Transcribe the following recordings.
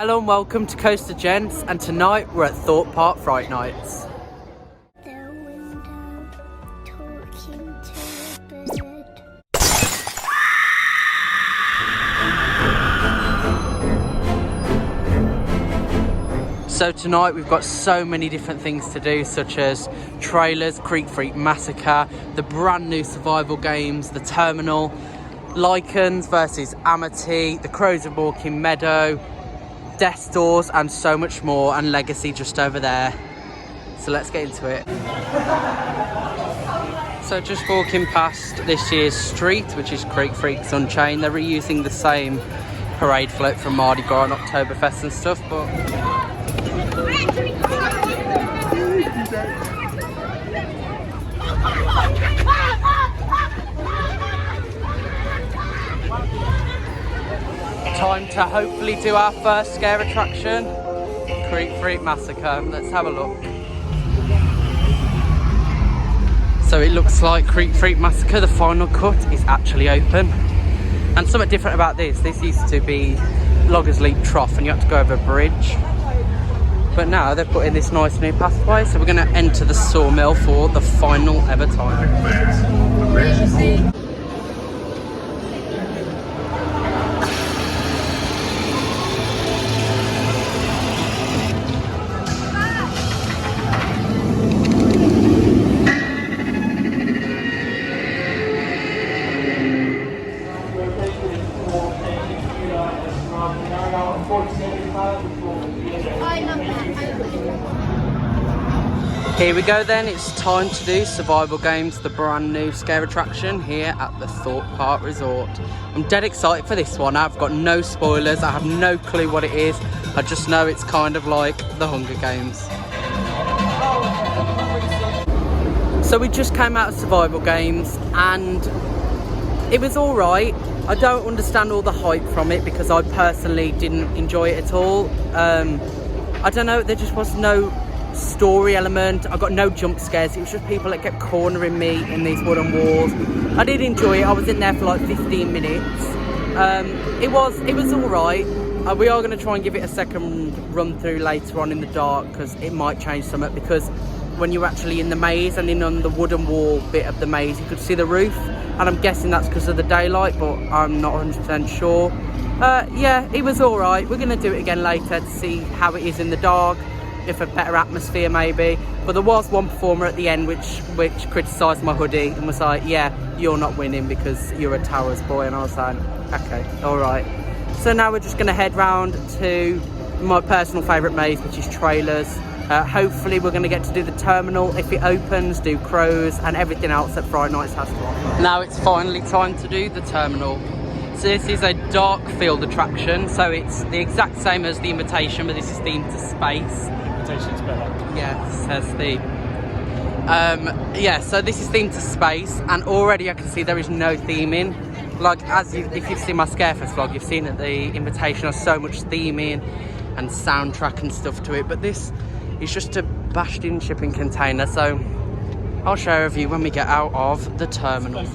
Hello and welcome to Coaster Gents, and tonight we're at Thorpe Park Fright Nights. The window talking to a bird. So tonight we've got so many different things to do, such as trailers, Creek Freak Massacre, the brand new survival games, the Terminal, Lycans versus Amity, the Crows of Mawkin, Meadow, Death Stores, and so much more, and Legacy just over there. So let's get into it. So just walking past this year's street, which is Creek Freaks Unchained. They're reusing the same parade float from Mardi Gras and Oktoberfest and stuff, but time to hopefully do our first scare attraction, Creek Freak Massacre. Let's have a look. So it looks like Creek Freak Massacre, the final cut, is actually open. And something different about this used to be Loggers Leap Trough and you had to go over a bridge. But now they've put in this nice new pathway, so we're going to enter the sawmill for the final ever time. Here we go then, it's time to do Survival Games, the brand new scare attraction here at the Thorpe Park Resort. I'm dead excited for this one. I've got no spoilers, I have no clue what it is. I just know it's kind of like the Hunger Games. So we just came out of Survival Games and it was alright. I don't understand all the hype from it because I personally didn't enjoy it at all. I don't know, there just was no story element. I got no jump scares. It was just people that kept cornering me in these wooden walls. I did enjoy it. I was in there for like 15 minutes. It was all right. We are going to try and give it a second run through later on in the dark because it might change something, because when you're actually in the maze and in on the wooden wall bit of the maze you could see the roof, and I'm guessing that's because of the daylight, but I'm not 100% sure. Yeah, it was all right. We're going to do it again later to see how it is in the dark, if a better atmosphere maybe. But there was one performer at the end which criticised my hoodie and was like, yeah, you're not winning because you're a Towers boy. And I was like, okay, all right. So now we're just going to head round to my personal favourite maze, which is trailers. Hopefully we're going to get to do the Terminal if it opens, do Crows and everything else that Fright Nights has to offer. Now it's finally time to do the Terminal. So this is a dark field attraction, so it's the exact same as the Invitation, but this is themed to space. Invitation's better. Yeah, says the yeah, so this is themed to space, and already I can see there is no theming. Like, if you've seen my Scarefest vlog, you've seen that the Invitation has so much theming and soundtrack and stuff to it, but this is just a bashed in shipping container, so I'll share with you when we get out of the Terminal.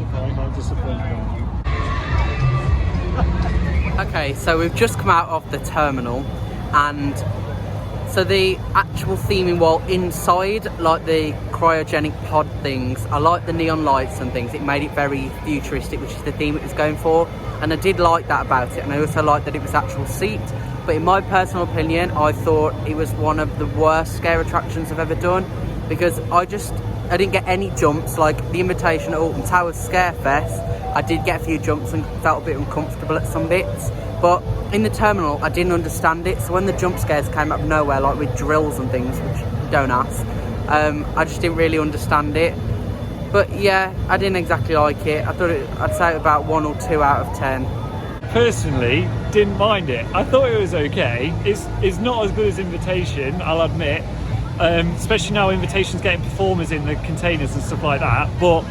Okay, so we've just come out of the Terminal, and so the actual theming wall inside, like the cryogenic pod things, I like the neon lights and things. It made it very futuristic, which is the theme it was going for, and I did like that about it. And I also liked that it was actual seat, but in my personal opinion I thought it was one of the worst scare attractions I've ever done, because I didn't get any jumps. Like the Invitation at Alton Towers Scarefest, I did get a few jumps and felt a bit uncomfortable at some bits, but in the Terminal I didn't understand it. So when the jump scares came out of nowhere, like with drills and things, which don't ask, I just didn't really understand it. But yeah, I didn't exactly like it. I'd say about 1 or 2 out of 10. Personally, didn't mind it. I thought it was okay. It's not as good as Invitation, I'll admit. Especially now Invitation's getting performers in the containers and stuff like that. But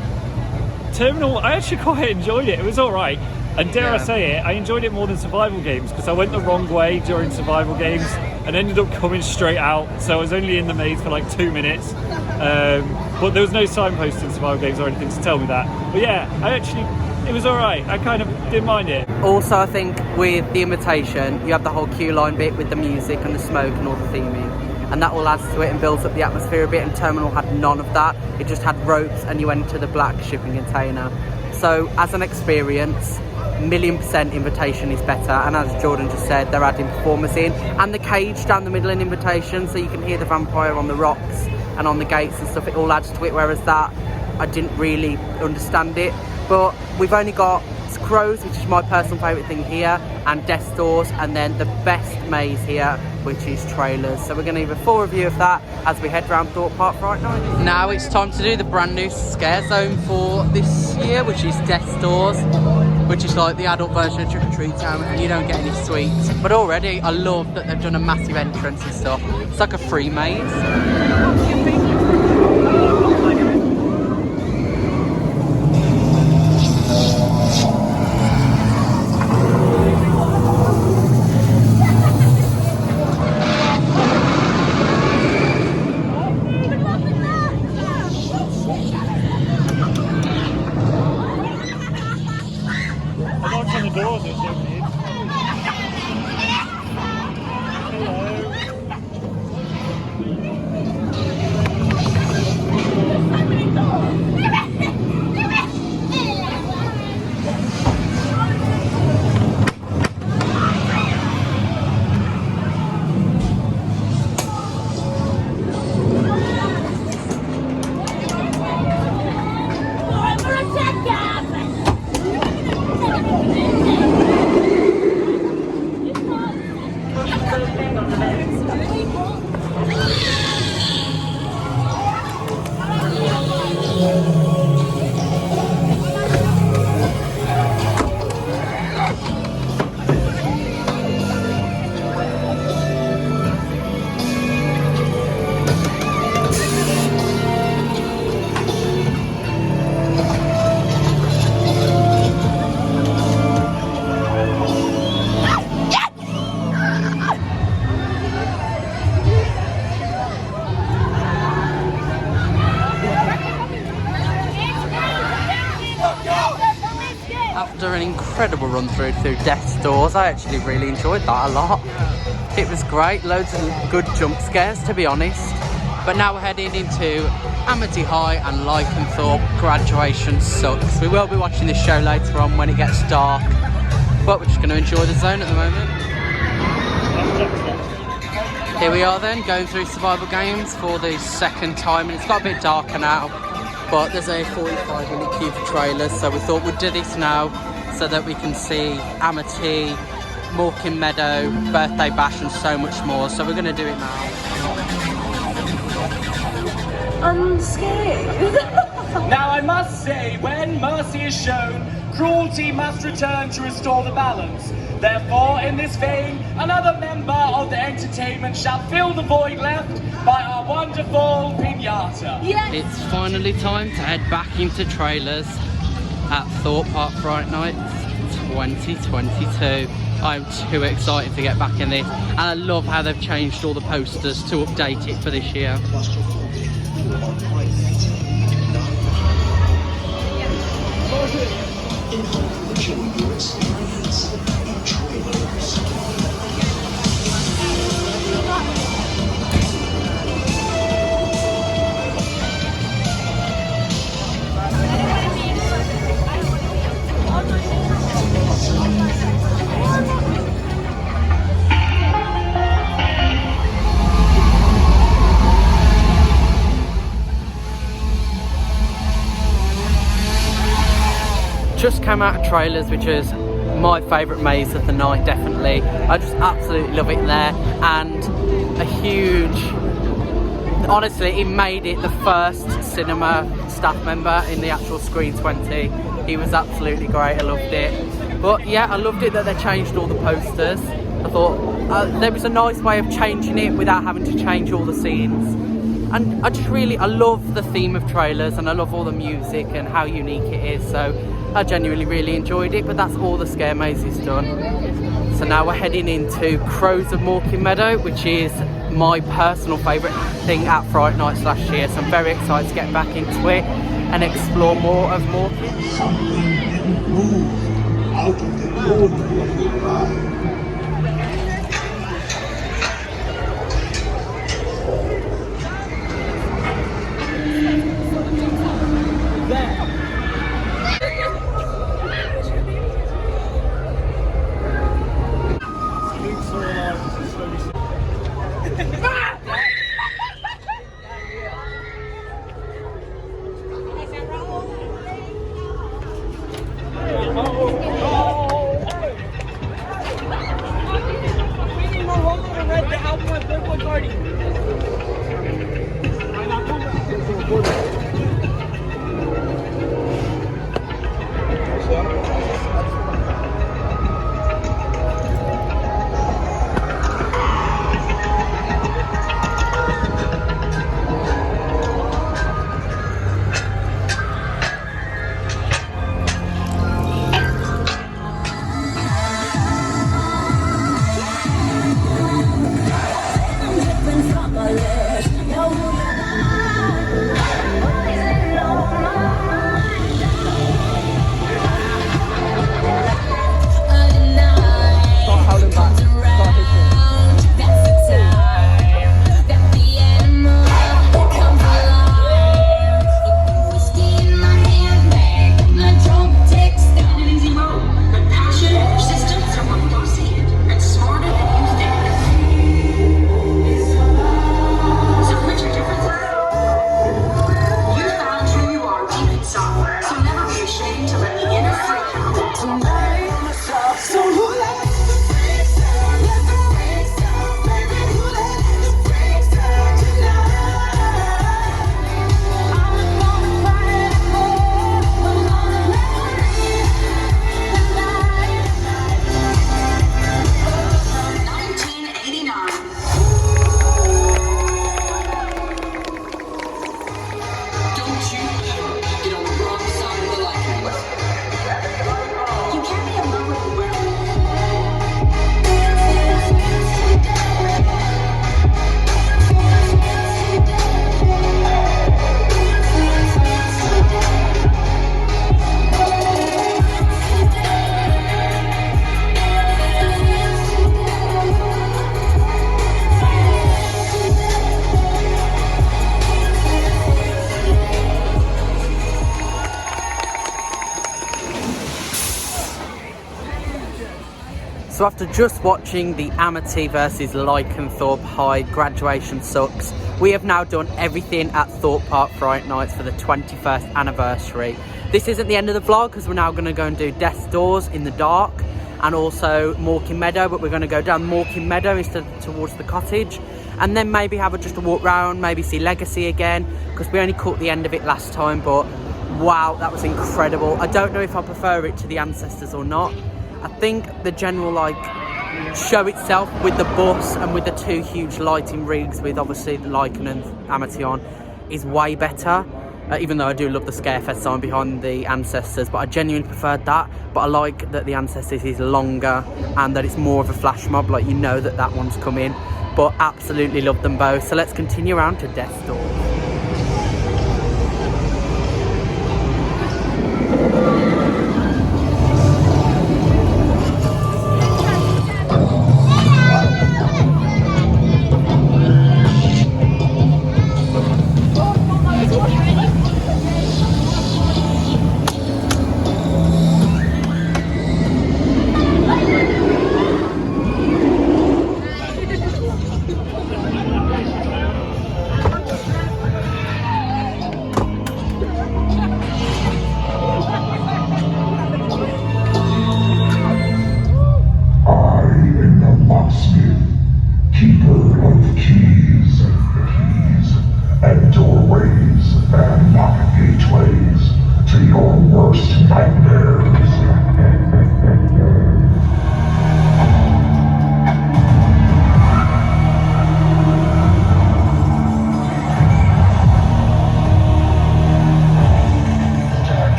Terminal, I actually quite enjoyed it. It was all right. And dare I say it, I enjoyed it more than Survival Games, because I went the wrong way during Survival Games and ended up coming straight out. So I was only in the maze for like 2 minutes. But there was no signpost in Survival Games or anything to tell me that. But yeah, I actually it was all right. I kind of didn't mind it. Also, I think with the Invitation, you have the whole queue line bit with the music and the smoke and all the theming, and that all adds to it and builds up the atmosphere a bit. And Terminal had none of that. It just had ropes and you went to the black shipping container. So as an experience, 1,000,000% Invitation is better. And as Jordan just said, they're adding performers in, and the cage down the middle in Invitation, so you can hear the vampire on the rocks and on the gates and stuff. It all adds to it, whereas that, I didn't really understand it. But we've only got Crows, which is my personal favourite thing here, and Death Doors, and then the best maze here, which is Trailers. So we're going to give a full review of that as we head round Thorpe Park Fright Nights. Now it's time to do the brand new scare zone for this year, which is Death Doors, which is like the adult version of Trick or Treat Town, and you don't get any sweets. But already I love that they've done a massive entrance and stuff. It's like a free maze. After an incredible run through Death's Doors, I actually really enjoyed that a lot. It was great, loads of good jump scares, to be honest. But now we're heading into Amity High and Lycanthorpe. Graduation sucks. We will be watching this show later on when it gets dark, but we're just going to enjoy the zone at the moment. Here we are then, going through survival games for the second time, and it's got a bit darker now. But there's a 45-minute queue for Trailers, so we thought we'd do this now so that we can see Amity, Mawkin Meadow, Birthday Bash and so much more. So we're going to do it now. I'm scared. Now I must say, when mercy is shown, cruelty must return to restore the balance. Therefore, in this vein, another member of the entertainment shall fill the void left by our wonderful pinata. Yes. It's finally time to head back into Trailers at Thorpe Park Fright Nights 2022. I'm too excited to get back in this, and I love how they've changed all the posters to update it for this year. Just came out of Trailers, which is my favourite maze of the night, definitely. I just absolutely love it in there, and a huge, honestly, it made it the first cinema staff member in the actual Screen 20. He was absolutely great, I loved it. But yeah, I loved it that they changed all the posters. I thought there was a nice way of changing it without having to change all the scenes. And I love the theme of Trailers, and I love all the music and how unique it is, so I genuinely really enjoyed it. But that's all the scare maze is done. So now we're heading into Crows of Mawkin Meadow, which is my personal favourite thing at Fright Nights last year, so I'm very excited to get back into it and explore more of Mawkin. moved out of the ordinary of your life. So after just watching the Amity versus Lycan Thorpe High Graduation Sucks, we have now done everything at Thorpe Park Fright Nights for the 21st anniversary. This isn't the end of the vlog because we're now going to go and do Death's Doors in the dark and also Mawkin Meadow, but we're going to go down Mawkin Meadow instead towards the cottage and then maybe have just a walk round, maybe see Legacy again because we only caught the end of it last time, but wow, that was incredible. I don't know if I prefer it to the Ancestors or not. I think the general show itself with the bus and with the two huge lighting rigs with obviously the Lycan and Amity on is way better, even though I do love the Scarefest sign behind the Ancestors, but I genuinely preferred that. But I like that the Ancestors is longer and that it's more of a flash mob, like you know that one's coming, but absolutely love them both. So let's continue around to Death's Door.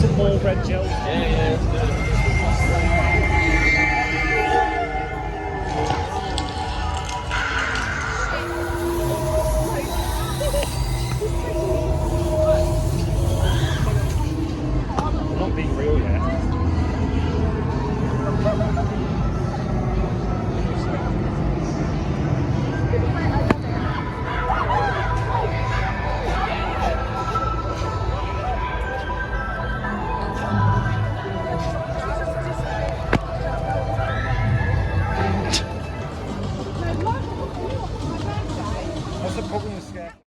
some more red gels. Not being real yet. What's the problem with scare?